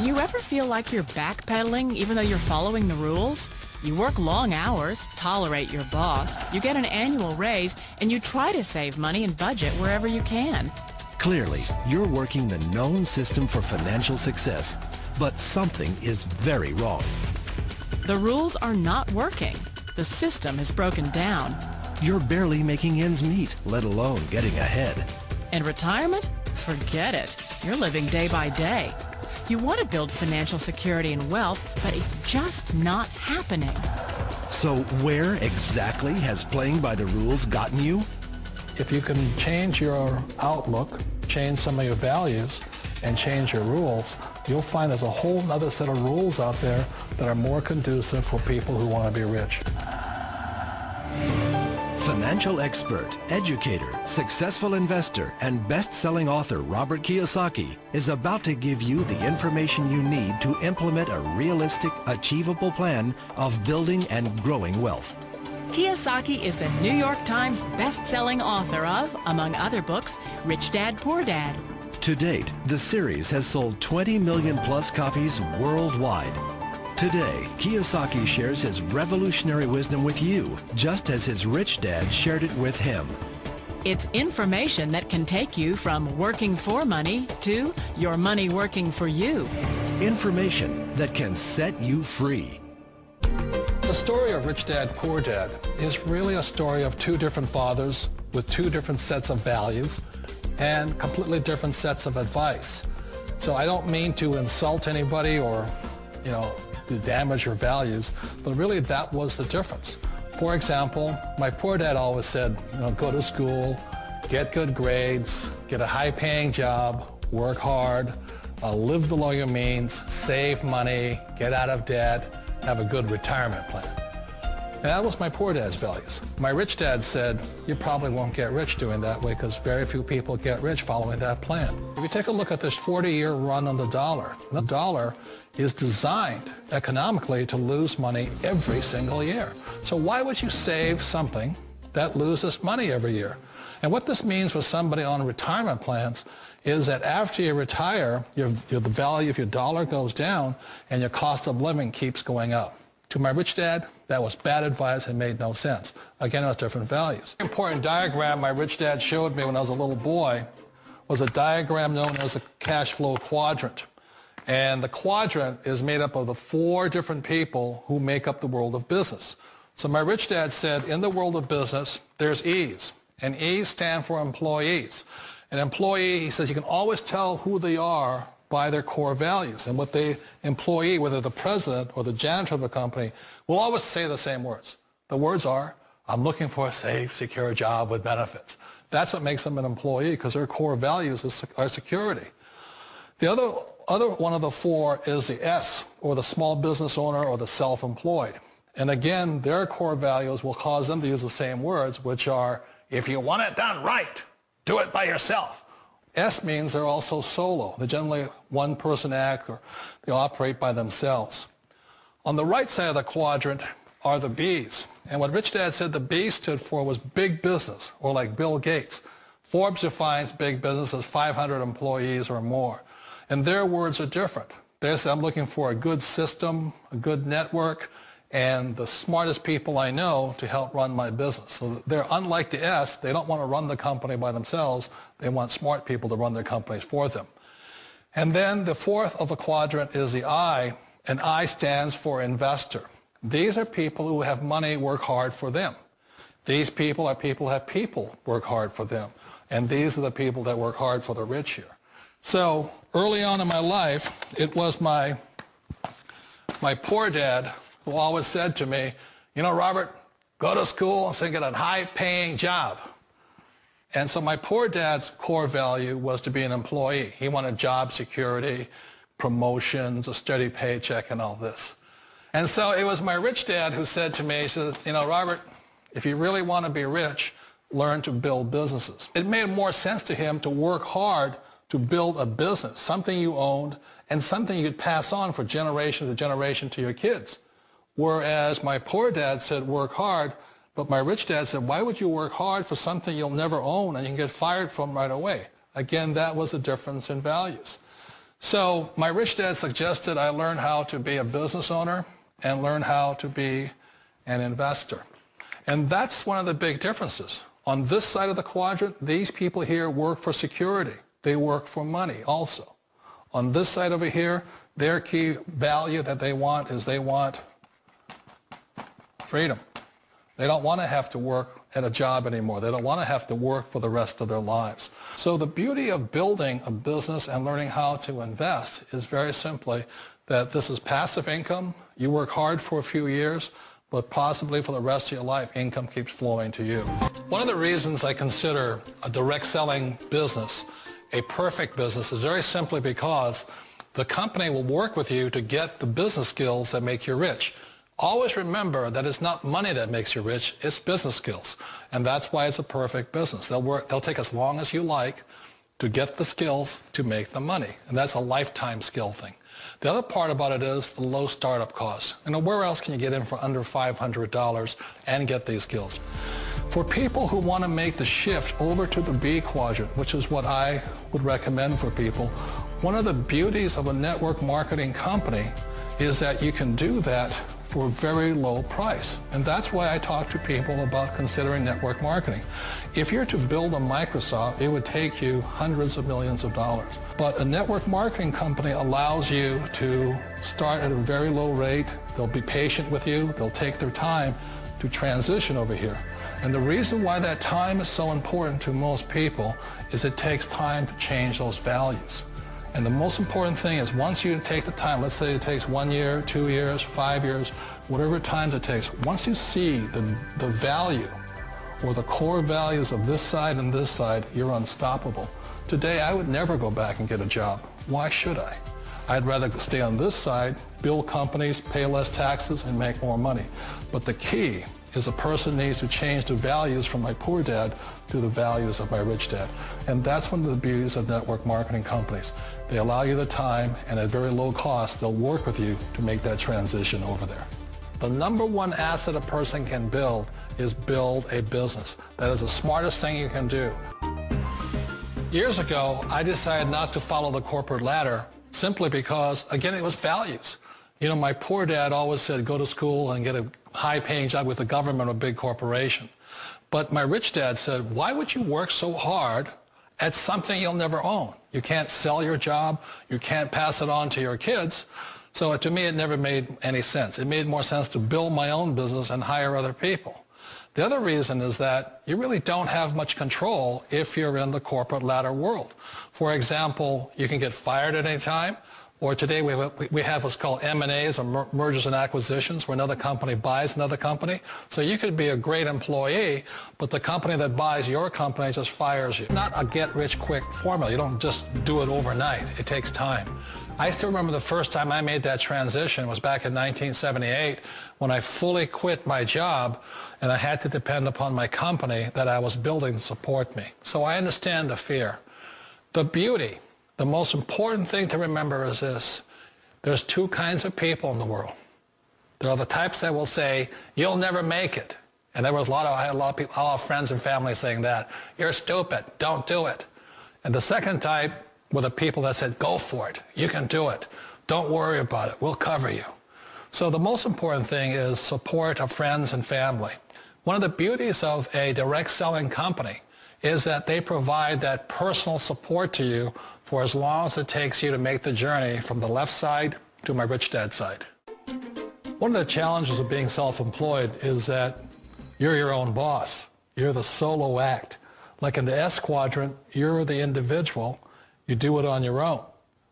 Do you ever feel like you're backpedaling even though you're following the rules? You work long hours, tolerate your boss, you get an annual raise, and you try to save money and budget wherever you can. Clearly, you're working the known system for financial success, but something is very wrong. The rules are not working. The system is broken down. You're barely making ends meet, let alone getting ahead. And retirement? Forget it. You're living day by day. You want to build financial security and wealth, but it's just not happening. So where exactly has playing by the rules gotten you? If you can change your outlook, change some of your values, and change your rules, you'll find there's a whole other set of rules out there that are more conducive for people who want to be rich. Financial expert, educator, successful investor, and best-selling author Robert Kiyosaki is about to give you the information you need to implement a realistic, achievable plan of building and growing wealth. Kiyosaki is the New York Times best-selling author of, among other books, Rich Dad, Poor Dad. To date, the series has sold 20 million plus copies worldwide. Today, Kiyosaki shares his revolutionary wisdom with you, just as his rich dad shared it with him. It's information that can take you from working for money to your money working for you. Information that can set you free. The story of Rich Dad, Poor Dad is really a story of two different fathers with two different sets of values and completely different sets of advice. So I don't mean to insult anybody or, to damage your values, but really that was the difference. For example, my poor dad always said, go to school, get good grades, get a high-paying job, work hard, live below your means, save money, get out of debt, have a good retirement plan. And that was my poor dad's values. My rich dad said, you probably won't get rich doing that way because very few people get rich following that plan. If you take a look at this 40-year run on the dollar is designed economically to lose money every single year. So why would you save something that loses money every year? And what this means for somebody on retirement plans is that after you retire, the value of your dollar goes down and your cost of living keeps going up. To my rich dad, that was bad advice and made no sense. Again, it was different values. An important diagram my rich dad showed me when I was a little boy was a diagram known as a Cashflow Quadrant. And the quadrant is made up of the 4 different people who make up the world of business. So my rich dad said, in the world of business, there's E's. And E's stand for employees. An employee, he says, you can always tell who they are by their core values. And what the employee, whether the president or the janitor of a company, will always say the same words. The words are, I'm looking for a safe, secure job with benefits. That's what makes them an employee, because their core values are security. The other one of the 4 is the S, or the small business owner or the self-employed. And again, their core values will cause them to use the same words, which are, if you want it done right, do it by yourself. S means they're also solo. They're generally one-person act, or they operate by themselves. On the right side of the quadrant are the B's. And what Rich Dad said the B stood for was big business, or like Bill Gates. Forbes defines big business as 500 employees or more. And their words are different. They say, I'm looking for a good system, a good network, and the smartest people I know to help run my business. So they're unlike the S. They don't want to run the company by themselves. They want smart people to run their companies for them. And then the 4th of the quadrant is the I, and I stands for investor. These are people who have money work hard for them. These people are people who have people work hard for them. And these are the people that work hard for the rich here. So early on in my life, it was my poor dad who always said to me, Robert, go to school and get a high-paying job. And so my poor dad's core value was to be an employee. He wanted job security, promotions, a steady paycheck, and all this. And so it was my rich dad who said to me, he says, Robert, if you really want to be rich, learn to build businesses. It made more sense to him to work hard to build a business, something you owned, and something you could pass on for generation to generation to your kids. Whereas my poor dad said, work hard, but my rich dad said, why would you work hard for something you'll never own and you can get fired from right away? Again, that was the difference in values. So my rich dad suggested I learn how to be a business owner and learn how to be an investor. And that's one of the big differences. On this side of the quadrant, these people here work for security. They work for money also. On this side over here, their key value that they want is they want freedom. They don't want to have to work at a job anymore. They don't want to have to work for the rest of their lives. So the beauty of building a business and learning how to invest is very simply that this is passive income. You work hard for a few years, but possibly for the rest of your life, income keeps flowing to you. One of the reasons I consider a direct selling business a perfect business is very simply because the company will work with you to get the business skills that make you rich. Always remember that it's not money that makes you rich, it's business skills. And that's why it's a perfect business. They'll take as long as you like to get the skills to make the money. And that's a lifetime skill thing. The other part about it is the low startup costs. Where else can you get in for under $500 and get these skills? For people who want to make the shift over to the B quadrant, which is what I would recommend for people, one of the beauties of a network marketing company is that you can do that for a very low price. And that's why I talk to people about considering network marketing. If you're to build a Microsoft, it would take you hundreds of millions of dollars. But a network marketing company allows you to start at a very low rate. They'll be patient with you. They'll take their time to transition over here. And the reason why that time is so important to most people is it takes time to change those values. And the most important thing is once you take the time, let's say it takes 1 year, 2 years, 5 years, whatever time it takes, once you see the value or the core values of this side and this side, you're unstoppable. Today, I would never go back and get a job. Why should I? I'd rather stay on this side, build companies, pay less taxes, and make more money. But the key is a person needs to change the values from my poor dad to the values of my rich dad. And that's one of the beauties of network marketing companies. They allow you the time, and at very low cost, they'll work with you to make that transition over there. The number one asset a person can build is build a business. That is the smartest thing you can do. Years ago, I decided not to follow the corporate ladder simply because, again, it was values. My poor dad always said, go to school and get a high-paying job with the government or a big corporation. But my rich dad said, why would you work so hard at something you'll never own? You can't sell your job. You can't pass it on to your kids. So to me, it never made any sense. It made more sense to build my own business and hire other people. The other reason is that you really don't have much control if you're in the corporate ladder world. For example, you can get fired at any time. Or today we have what's called M&As, or mergers and acquisitions, where another company buys another company. So you could be a great employee, but the company that buys your company just fires you. Not a get-rich-quick formula. You don't just do it overnight. It takes time. I still remember the first time I made that transition was back in 1978 when I fully quit my job and I had to depend upon my company that I was building to support me. So I understand the fear. The beauty. The most important thing to remember is this. There's two kinds of people in the world. There are the types that will say, you'll never make it. And I had a lot of people, a lot of friends and family saying that. You're stupid. Don't do it. And the second type were the people that said, go for it. You can do it. Don't worry about it. We'll cover you. So the most important thing is support of friends and family. One of the beauties of a direct selling company is that they provide that personal support to you for as long as it takes you to make the journey from the left side to my rich dad side. One of the challenges of being self-employed is that you're your own boss. You're the solo act. Like in the S quadrant, you're the individual. You do it on your own.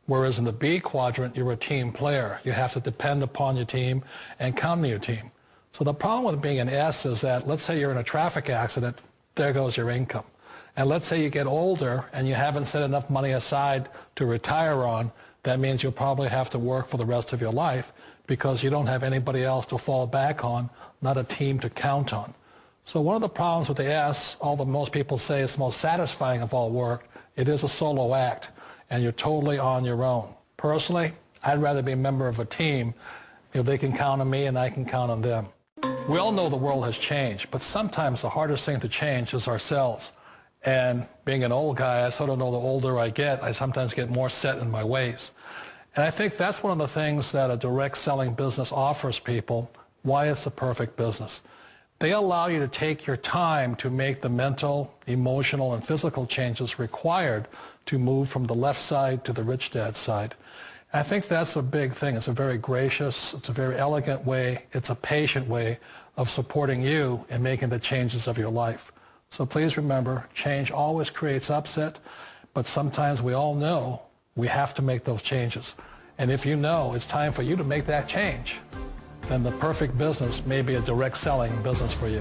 Whereas in the B quadrant, you're a team player. You have to depend upon your team and count on your team. So the problem with being an S is that, let's say you're in a traffic accident, there goes your income. And let's say you get older and you haven't set enough money aside to retire on, that means you'll probably have to work for the rest of your life because you don't have anybody else to fall back on, not a team to count on. So one of the problems with the S, although most people say it's the most satisfying of all work, it is a solo act and you're totally on your own. Personally, I'd rather be a member of a team if they can count on me and I can count on them. We all know the world has changed, but sometimes the hardest thing to change is ourselves. And being an old guy, I sort of know the older I get, I sometimes get more set in my ways. And I think that's one of the things that a direct selling business offers people, why it's the perfect business. They allow you to take your time to make the mental, emotional, and physical changes required to move from the left side to the rich dad side. I think that's a big thing. It's a very gracious, it's a very elegant way, it's a patient way of supporting you in making the changes of your life. So please remember, change always creates upset, but sometimes we all know we have to make those changes. And if you know it's time for you to make that change, then the perfect business may be a direct selling business for you.